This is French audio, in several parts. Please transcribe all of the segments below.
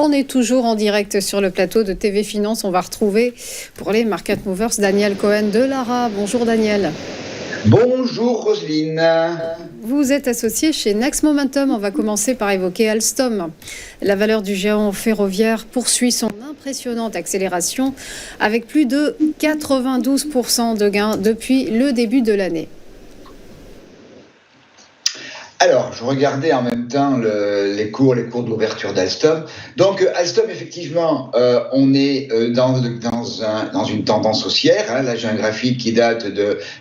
On est toujours en direct sur le plateau de TV Finance. On va retrouver pour les Market Movers Daniel Cohen de Lara. Bonjour Daniel. Bonjour Roselyne. Vous êtes associé chez Next Momentum. On va commencer par évoquer Alstom. La valeur du géant ferroviaire poursuit son impressionnante accélération avec plus de 92% de gains depuis le début de l'année. Alors, je regardais en même temps les cours d'ouverture d'Alstom. Donc, Alstom, effectivement, on est dans une tendance haussière. Hein. Là, j'ai un graphique qui date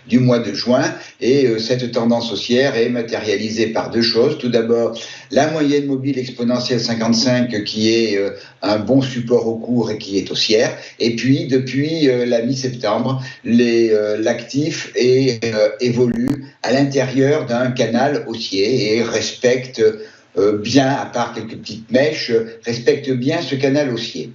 du mois de juin. Et cette tendance haussière est matérialisée par deux choses. Tout d'abord, la moyenne mobile exponentielle 55, qui est un bon support au cours et qui est haussière. Et puis, depuis la mi-septembre, l'actif évolue à l'intérieur d'un canal haussier et respecte bien, à part quelques petites mèches, respecte bien ce canal haussier.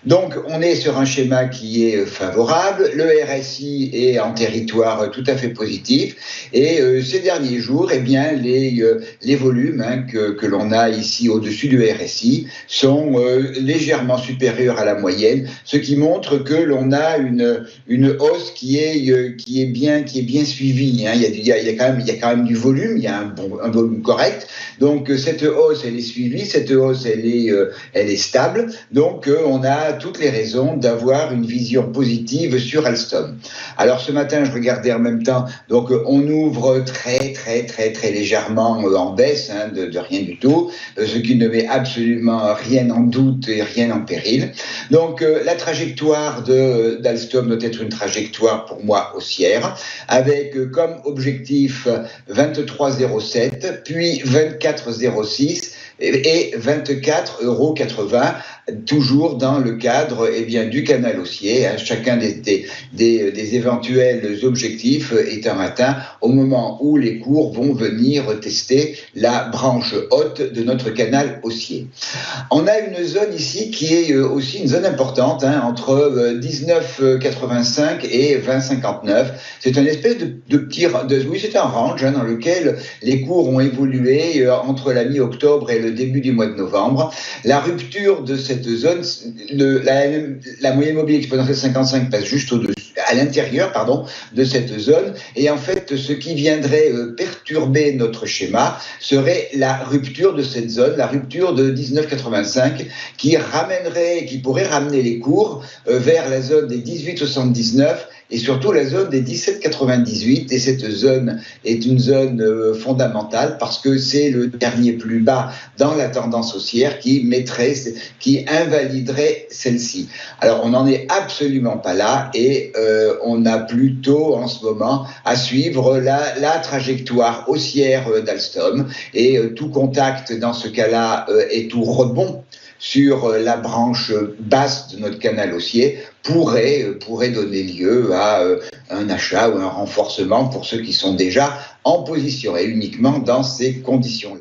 Donc, on est sur un schéma qui est favorable. Le RSI est en territoire tout à fait positif. Et ces derniers jours, eh bien, les volumes que l'on a ici au-dessus du RSI sont légèrement supérieurs à la moyenne, ce qui montre que l'on a une hausse qui est bien suivie. Hein. Il y a quand même du volume, il y a un volume correct. Donc, cette hausse, elle est suivie, cette hausse, elle est stable. Donc, on a toutes les raisons d'avoir une vision positive sur Alstom. Alors, ce matin, je regardais en même temps, donc on ouvre très légèrement en baisse, hein, de rien du tout, ce qui ne met absolument rien en doute et rien en péril. Donc, la trajectoire d'Alstom doit être une trajectoire, pour moi, haussière, avec comme objectif 23,07, puis 24,06 et 24,80 €, toujours dans le cadre du canal haussier. Hein. Chacun des éventuels objectifs étant atteint au moment où les cours vont venir tester la branche haute de notre canal haussier. On a une zone ici qui est aussi une zone importante, hein, entre 19,85 et 20,59. C'est une espèce de petit... Oui, c'est un range, hein, dans lequel les cours ont évolué entre la mi-octobre et le début du mois de novembre. La rupture de cette zone, la moyenne mobile exponentielle 55 passe juste à l'intérieur de cette zone, et en fait ce qui viendrait perturber notre schéma serait la rupture de cette zone, la rupture de 19,85 qui pourrait ramener les cours vers la zone des 18,79 et surtout la zone des 17,98, et cette zone est une zone fondamentale parce que c'est le dernier plus bas dans la tendance haussière qui invaliderait celle-ci. Alors on n'en est absolument pas là, et on a plutôt en ce moment à suivre la trajectoire haussière d'Alstom, et tout contact dans ce cas-là et tout rebond sur la branche basse de notre canal haussier pourrait donner lieu à un achat ou un renforcement pour ceux qui sont déjà en position, et uniquement dans ces conditions-là.